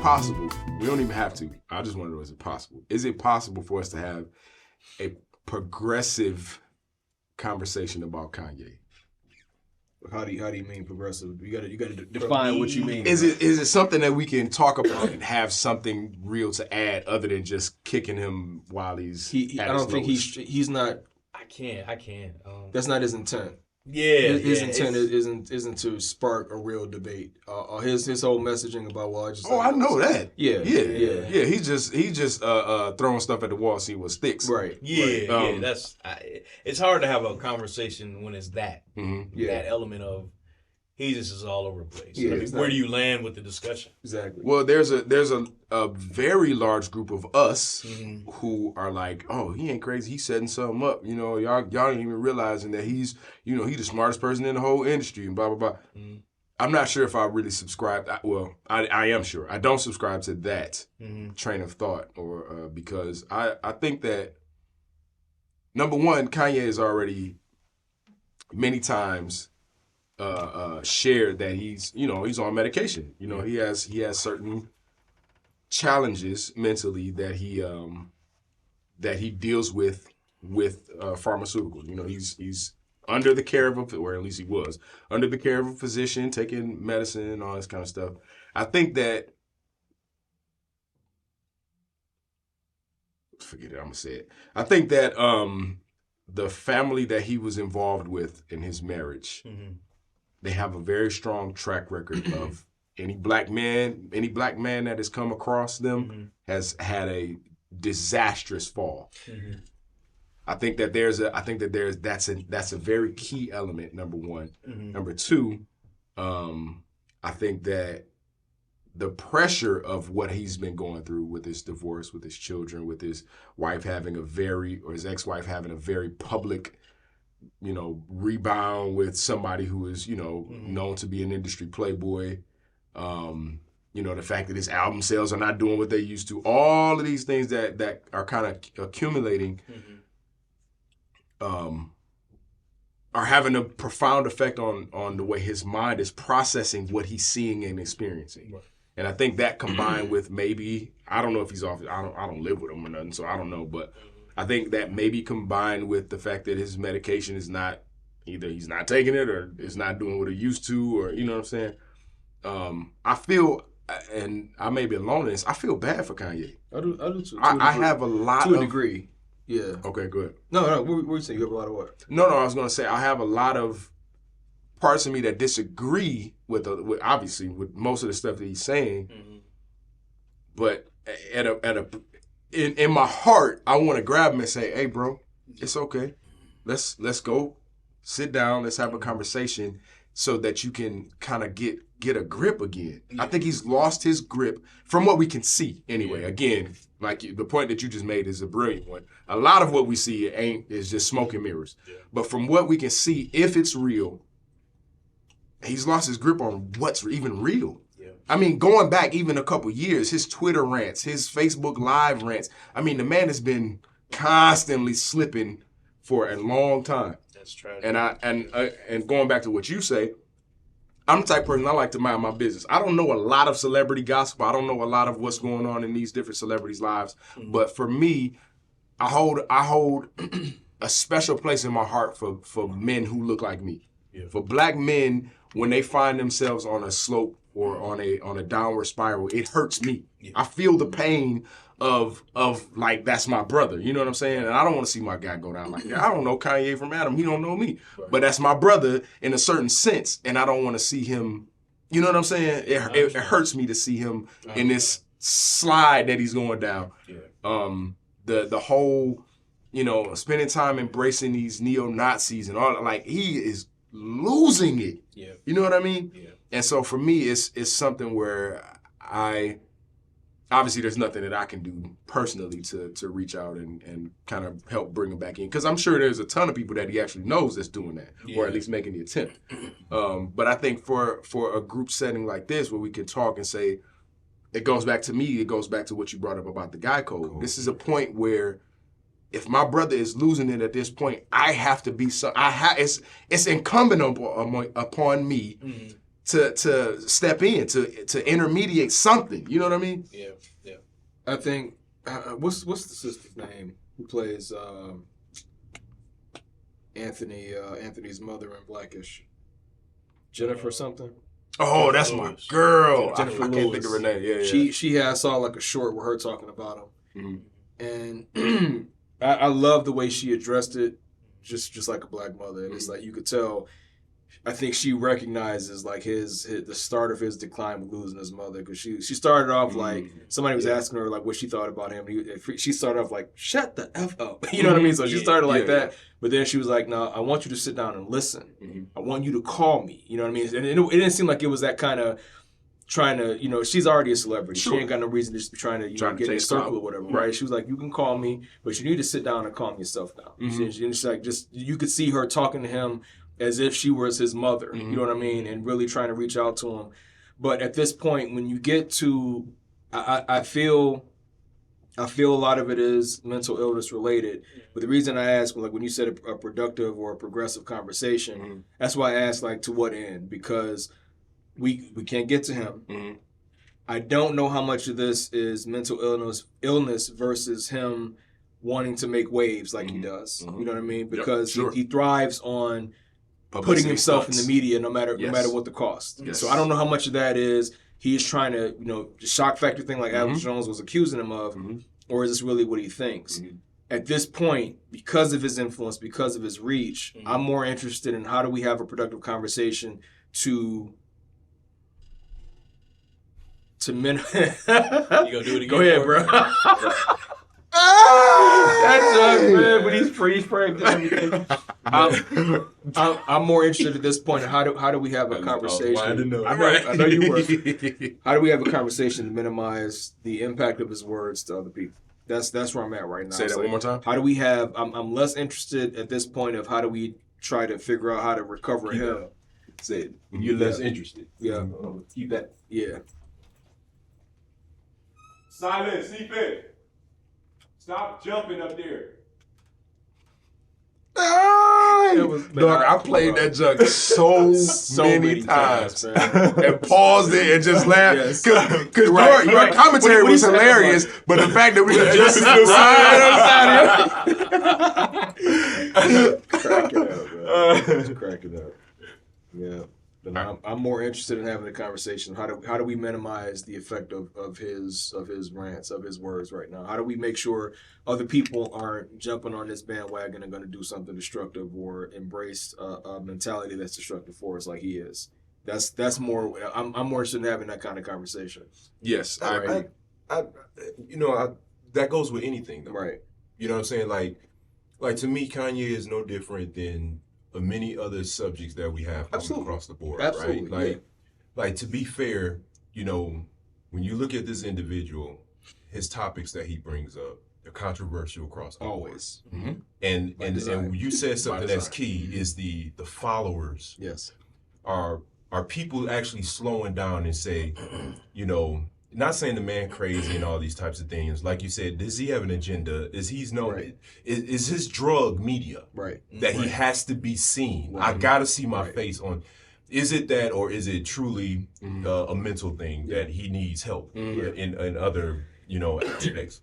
possible? We don't even have to. I just want to know, is it possible? Is it possible for us to have a progressive conversation about Kanye? How do you mean progressive? You gotta define what you mean. Is it something that we can talk about and have something real to add other than just kicking him while he's I don't think he's not. I can't. That's not his intent. Yeah, his intent isn't to spark a real debate. His whole messaging about I know that. Yeah. He's just throwing stuff at the wall, see what sticks. Right. Yeah. It's hard to have a conversation when it's that that element of he just is all over the place. Yeah, where do you land with the discussion? Exactly. Well, there's a very large group of us who are like, oh, he ain't crazy. He's setting something up. You know, y'all ain't even realizing that he's the smartest person in the whole industry and blah, blah, blah. I'm not sure if I really subscribe. I am sure. I don't subscribe to that train of thought or because I think that, number one, Kanye is already many times shared that he's on medication. You know, he has certain challenges mentally that he deals with pharmaceuticals. You know, he's under the care of or at least he was under the care of a physician, taking medicine and all this kind of stuff. I think that, forget it, I'm gonna say it. I think that the family that he was involved with in his marriage, they have a very strong track record of any black man that has come across them has had a disastrous fall. I think that that's a very key element, number one. Number two, I think that the pressure of what he's been going through with his divorce, with his children, with his wife his ex-wife having a very public, rebound with somebody who is, known to be an industry playboy. The fact that his album sales are not doing what they used to. All of these things that are kind of accumulating are having a profound effect on the way his mind is processing what he's seeing and experiencing. Right. And I think that combined with maybe, I don't know if he's off, I don't live with him or nothing, so I don't know, but I think that maybe combined with the fact that his medication is not, either he's not taking it or it's not doing what it used to, or, you know what I'm saying? I feel, and I may be alone in this, I feel bad for Kanye. I do too. I have a lot to a degree. Yeah. Okay, good. No, what were you saying? You have a lot of what? No, I was going to say I have a lot of parts of me that disagree with obviously with most of the stuff that he's saying, but in my heart, I want to grab him and say, "Hey, bro, it's okay. Let's go, sit down. Let's have a conversation so that you can kind of get a grip again." I think he's lost his grip from what we can see anyway. Again, like the point that you just made is a brilliant one. A lot of what we see is just smoke and mirrors. Yeah. But from what we can see, if it's real, he's lost his grip on what's even real. Yeah. I mean, going back even a couple years, his Twitter rants, his Facebook Live rants. I mean, the man has been constantly slipping for a long time. That's tragic. And going back to what you say, I'm the type of person, I like to mind my business. I don't know a lot of celebrity gossip. I don't know a lot of what's going on in these different celebrities' lives. But for me, I hold a special place in my heart for men who look like me. Yeah. For black men, when they find themselves on a slope or on a downward spiral, it hurts me. Yeah. I feel the pain of like, that's my brother. You know what I'm saying? And I don't want to see my guy go down like that. I don't know Kanye from Adam. He don't know me. Right. But that's my brother in a certain sense. And I don't want to see him, you know what I'm saying? It hurts me to see him in this slide that he's going down. Yeah. The whole, spending time embracing these neo-Nazis and all, like, he is losing it. Yeah. You know what I mean? Yeah. And so for me, it's something where obviously there's nothing that I can do personally to reach out and kind of help bring him back in. Because I'm sure there's a ton of people that he actually knows that's doing that, or at least making the attempt. But I think for a group setting like this where we can talk and say, it goes back to what you brought up about the guy code. Cool. This is a point where if my brother is losing it at this point, I have to be it's incumbent upon me to step in to intermediate something. You know what I mean? Yeah. I think what's the sister's name who plays Anthony's mother in Blackish? Jennifer something. Oh, that's my girl. Jennifer I can't think of her name. Yeah. I saw like a short with her talking about him, Mm-hmm. and I love the way she addressed it, just like a black mother. And it's like you could tell. I think she recognizes like the start of his decline with losing his mother, because she started off like somebody was asking her like what she thought about him. She started off like, shut the F up. You know what I mean? So she started like that. But then she was like, no, I want you to sit down and listen. I want you to call me. You know what I mean? And it didn't seem like it was that kind of trying to, she's already a celebrity. Sure. She ain't got no reason to just be trying to get in a circle or whatever, right? She was like, you can call me, but you need to sit down and calm yourself down. She's like, you could see her talking to him as if she was his mother, you know what I mean? And really trying to reach out to him. But at this point, when you get to, I feel a lot of it is mental illness related. But the reason I asked, like when you said a productive or a progressive conversation, that's why I asked like to what end? Because we can't get to him. I don't know how much of this is mental illness versus him wanting to make waves like he does. You know what I mean? Because he thrives on putting himself in the media no matter what the cost. So I don't know how much of that is he is trying to, the shock factor thing like Alex Jones was accusing him of, or is this really what he thinks? At this point, because of his influence, because of his reach, I'm more interested in how do we have a productive conversation to min. You gonna do it again? Go ahead, bro. That sucks, man. But he's framed everything. I'm more interested at this point in how do we have a conversation? I know you were. How do we have a conversation to minimize the impact of his words to other people? That's where I'm at right now. Say that one more time. How do we have? I'm less interested at this point of how do we try to figure out how to recover him. Say it. You're less interested. Yeah. Keep that. Yeah. Silence, CP. Stop jumping up there. Dog, I played that junk so many times and paused it and just laughed because your commentary was hilarious, but the fact that we were just cracking up. Yeah. But I'm more interested in having a conversation. How do we minimize the effect of his rants, of his words right now? How do we make sure other people aren't jumping on this bandwagon and going to do something destructive or embrace a mentality that's destructive for us like he is? That's more. I'm more interested in having that kind of conversation. Yes, I agree. That goes with anything, though. Right. You know what I'm saying? Like to me, Kanye is no different than many other subjects that we have across the board. Absolutely. Right? Like to be fair, when you look at this individual, his topics that he brings up, they're controversial across the always. Board. And you said something that's key is the followers. Yes. Are people actually slowing down and say, not saying the man crazy and all these types of things. Like you said, does he have an agenda? Is his drug media? Right. That he has to be seen. Right. I gotta see my face on. Is it that, or is it truly a mental thing that he needs help in other aspects?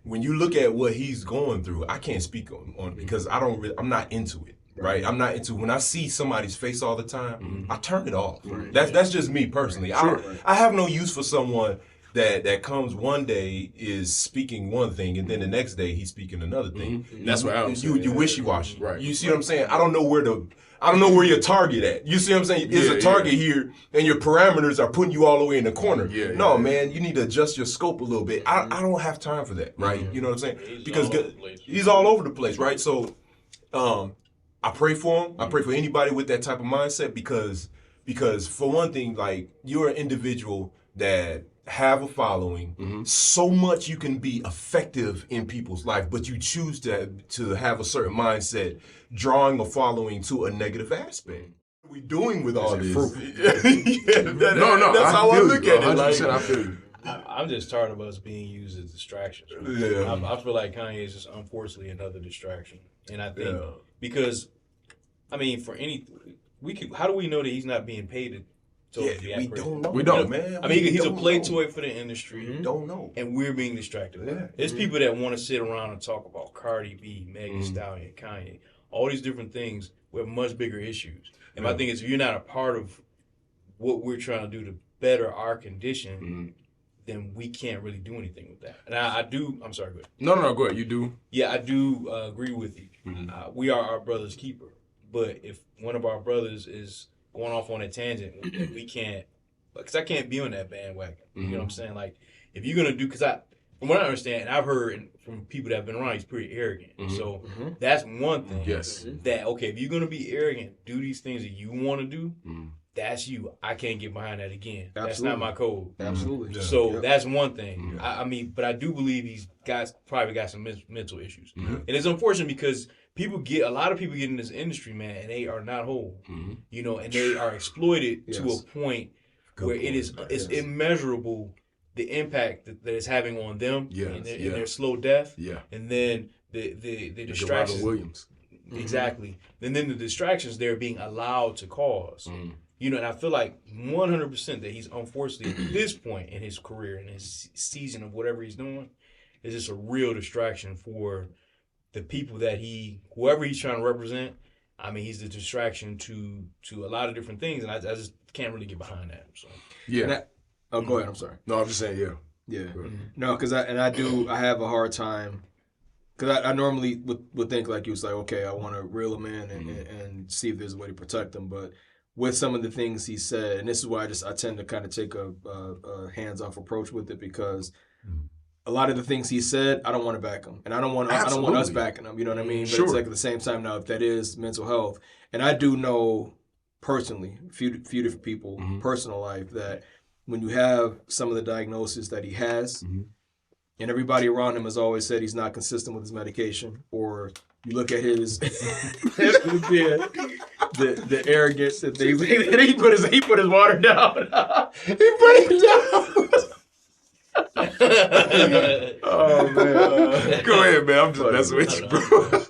When you look at what he's going through, I can't speak on because I'm not into it. Right, I'm not into when I see somebody's face all the time. I turn it off. Right. That's just me personally. I have no use for someone that comes one day is speaking one thing and then the next day he's speaking another thing. That's what I'm saying. You wishy-washy. Right. You see what I'm saying? I don't know where your target at. You see what I'm saying? Is a target here and your parameters are putting you all the way in the corner. No, man, you need to adjust your scope a little bit. I don't have time for that, right? You know what I'm saying? Because he's all over the place, right? So I pray for him. I pray for anybody with that type of mindset because for one thing, like you're an individual that have a following, so much you can be effective in people's life, but you choose to have a certain mindset, drawing a following to a negative aspect. What are we doing with all this? That's how I look at it. Like, I feel you. I'm just tired of us being used as distractions. Yeah. I feel like Kanye is just unfortunately another distraction. And I think because, for how do we know that he's not being paid to we don't know. We don't, man. I mean, he's a play know. toy for the industry. We don't know. And we're being distracted. Yeah. There's people that want to sit around and talk about Cardi B, Megan Thee Stallion, Kanye, all these different things with much bigger issues. And my thing is, if you're not a part of what we're trying to do to better our condition, then we can't really do anything with that. And I do. I'm sorry, go ahead. No, go ahead. You do. Yeah, I do agree with you. We are our brother's keeper. But if one of our brothers is going off on a tangent, we can't, because I can't be on that bandwagon. You know what I'm saying? Like, if you're going to do, because from what I understand, and I've heard from people that have been around, he's pretty arrogant. So that's one thing. Yes. That, okay, if you're going to be arrogant, do these things that you want to do, that's you. I can't get behind that again. Absolutely. That's not my code. Absolutely. So that's one thing. I mean, but I do believe he's probably got some mental issues. And it's unfortunate because a lot of people get in this industry, man, and they are not whole. You know, and they are exploited to a point where it's immeasurable the impact that it's having on them and their slow death. Yeah. And then the distractions. Williams. Exactly. And then the distractions they're being allowed to cause. You know, and I feel like 100% that he's unfortunately at this point in his career, in his season of whatever he's doing, is just a real distraction for the people that whoever he's trying to represent. I mean, he's the distraction to a lot of different things, and I just can't really get behind that. So Yeah. Go ahead. I'm sorry. No, I'm just saying, yeah. Yeah. No, because I have a hard time. Because I normally would think like you was like, okay, I want to reel him in and see if there's a way to protect him. But with some of the things he said, and this is why I tend to kind of take a hands-off approach with it, because a lot of the things he said, I don't want to back him, and I don't want us backing him. You know what I mean? But it's like at the same time now, if that is mental health, and I do know personally, a few different people, personal life, that when you have some of the diagnoses that he has. And everybody around him has always said he's not consistent with his medication. Or you look at his the arrogance that he put his water down. He put it down. Oh man! Go ahead, man. I'm just messing with you, bro.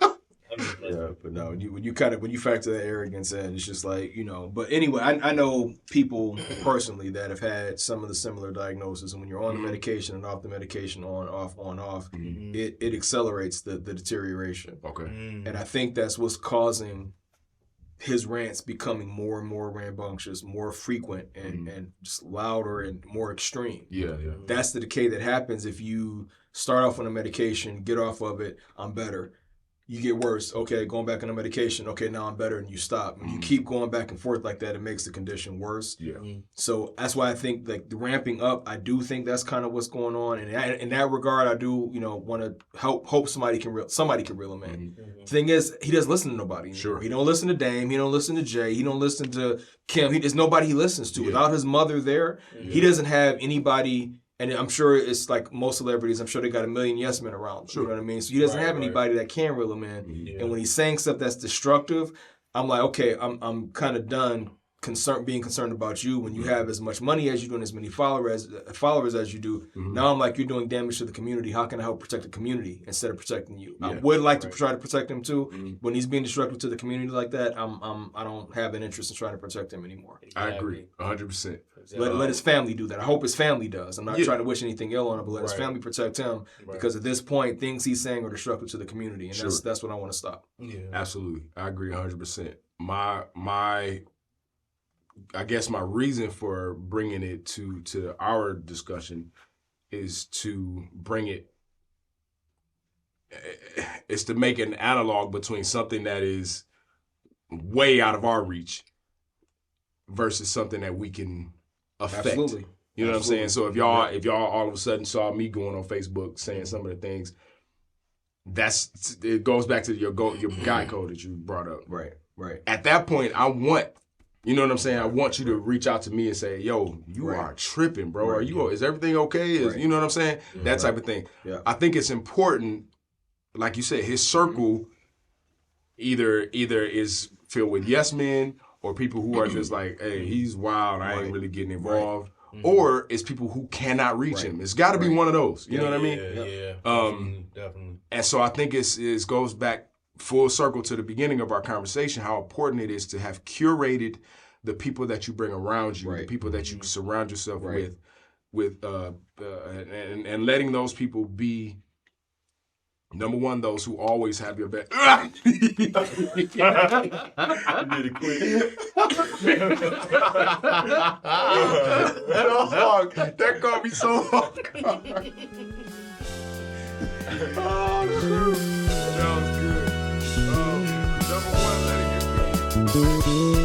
Yeah, but no, when you factor that arrogance in, it's just like, you know. But anyway, I know people personally that have had some of the similar diagnoses, and when you're on the medication and off the medication, on off, it accelerates the deterioration. Okay. And I think that's what's causing his rants becoming more and more rambunctious, more frequent, and just louder and more extreme. Yeah. That's the decay that happens if you start off on a medication, get off of it, I'm better. You get worse. Okay, going back on the medication. Okay, now I'm better, and you stop. When you keep going back and forth like that, it makes the condition worse. Yeah. So that's why I think like the ramping up, I do think that's kind of what's going on. And in that regard, I do, want to hope somebody can reel him in. The thing is, he doesn't listen to nobody anymore. Sure. He don't listen to Dame. He don't listen to Jay. He don't listen to Kim. There's nobody he listens to. Without his mother there, he doesn't have anybody. And I'm sure it's like most celebrities, I'm sure they got a million yes men around them. Sure. You know what I mean? So he doesn't have anybody that can reel him in. Yeah. And when he's saying stuff that's destructive, I'm like, okay, I'm kind of done being concerned about you when you have as much money as you do and as many followers as you do. Now I'm like, you're doing damage to the community. How can I help protect the community instead of protecting you? I would like to try to protect him too. When he's being destructive to the community like that, I don't have an interest in trying to protect him anymore. I agree, 100%. Let his family do that. I hope his family does. I'm not trying to wish anything ill on him, but let his family protect him because at this point, things he's saying are destructive to the community, and that's what I want to stop. Yeah, absolutely. I agree 100%. I guess my reason for bringing it to our discussion is to bring it. It's to make an analog between something that is way out of our reach versus something that we can affect. Absolutely. You know what I'm saying? So if y'all all of a sudden saw me going on Facebook saying some of the things, it goes back to your guy code that you brought up. Right. At that point, I want. You know what I'm saying? I want you to reach out to me and say, yo, you are tripping, bro. Is everything okay? You know what I'm saying? That type of thing. Yeah. I think it's important, like you said, his circle either is filled with yes men or people who are just like, hey, he's wild, I ain't really getting involved. Or it's people who cannot reach him. It's got to be one of those. You know what I mean? Yeah. Definitely. And so I think it goes back full circle to the beginning of our conversation, how important it is to have curated the people that you bring around you, the people that you surround yourself with, and letting those people be, number one, those who always have your back. You did it quick. That caught me so hard. Oh, that was good. Number one, let it get me.